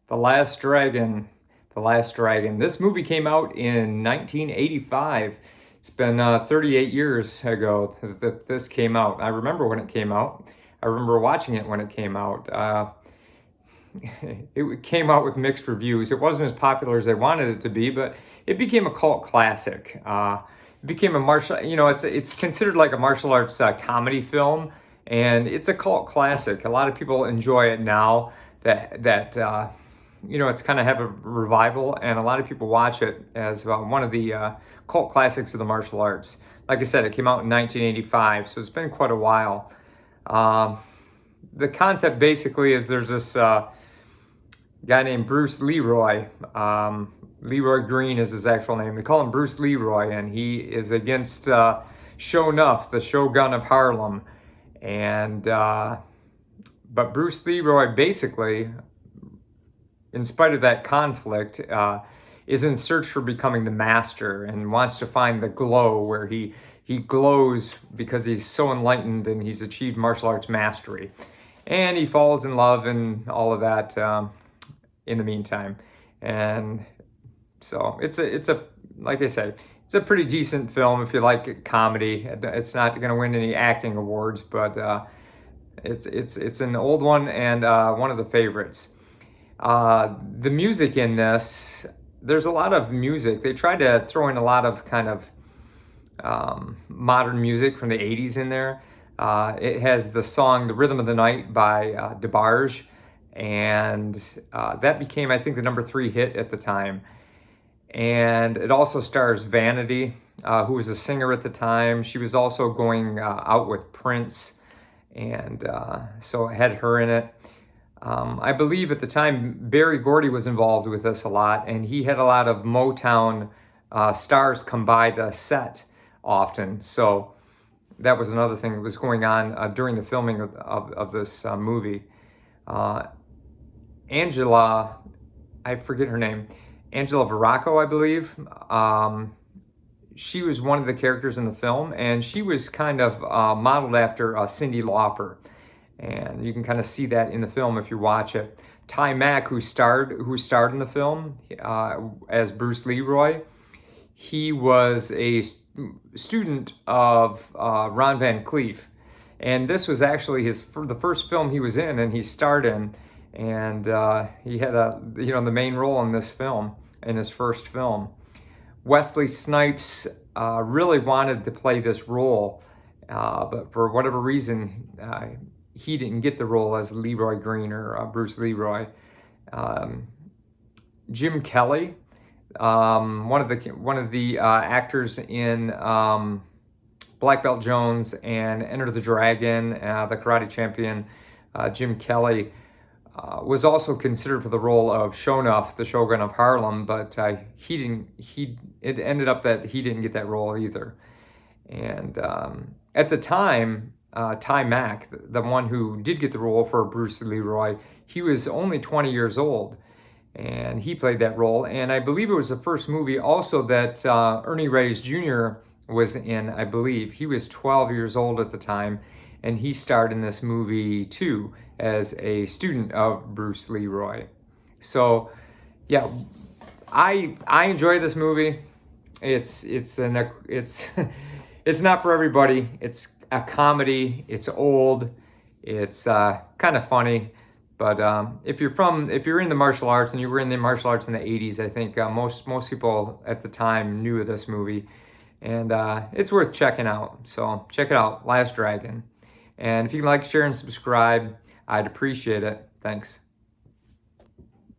The Last Dragon. The Last Dragon. This movie came out in 1985. It's been 38 years ago that this came out. I remember when it came out. I remember watching it when it came out. It came out with mixed reviews. It wasn't as popular as they wanted it to be, but it became a cult classic. It became a martial, it's considered like a martial arts comedy film, and it's a cult classic. A lot of people enjoy it now that it's kind of have a revival, and a lot of people watch it as one of the cult classics of the martial arts. Like I said, it came out in 1985, so it's been quite a while. The concept basically is there's this guy named Bruce Leroy. Leroy Green is his actual name. They call him Bruce Leroy, and he is against Sho'nuff, the Shogun of Harlem. And but Bruce Leroy basically, in spite of that conflict, is in search for becoming the master and wants to find the glow where he glows because he's so enlightened and he's achieved martial arts mastery. And he falls in love and all of that in the meantime. And so it's a like I say, it's a pretty decent film if you like comedy. It's not going to win any acting awards, but it's an old one and one of the favorites. The music in this, there's a lot of music. They tried to throw in a lot of kind of modern music from the 80s in there. It has the song "The Rhythm of the Night" by DeBarge, and that became, I think, the #3 hit at the time. And it also stars Vanity, who was a singer at the time. She was also going out with Prince, and so it had her in it. I believe at the time Berry Gordy was involved with this a lot, and he had a lot of Motown stars come by the set often. So that was another thing that was going on during the filming of this movie. Angela, I forget her name, Angela Veraco, I believe. She was one of the characters in the film, and she was kind of modeled after Cyndi Lauper. And you can kind of see that in the film if you watch it. Ty Mack, who starred in the film as Bruce Leroy, he was a student of Ron Van Cleef, and this was actually the first film he was in, and he starred in, and he had the main role in this film, in his first film. Wesley Snipes really wanted to play this role, but for whatever reason, he didn't get the role as Leroy Green or Bruce Leroy. Jim Kelly, one of the actors in Black Belt Jones and Enter the Dragon, the Karate Champion, Jim Kelly, was also considered for the role of Sho'nuff, the Shogun of Harlem, but it ended up that he didn't get that role either. And at the time, Ty Mack, the one who did get the role for Bruce Leroy, he was only 20 years old, and he played that role. And I believe it was the first movie also that Ernie Reyes Jr. was in, I believe. He was 12 years old at the time, and he starred in this movie too as a student of Bruce Leroy. So, yeah, I enjoy this movie. It's it's not for everybody. It's a comedy. It's old. It's kind of funny. But if you're in the martial arts, and you were in the martial arts in the 80s, I think most people at the time knew of this movie, and it's worth checking out. So check it out, Last Dragon. And if you can like, share, and subscribe, I'd appreciate it. Thanks.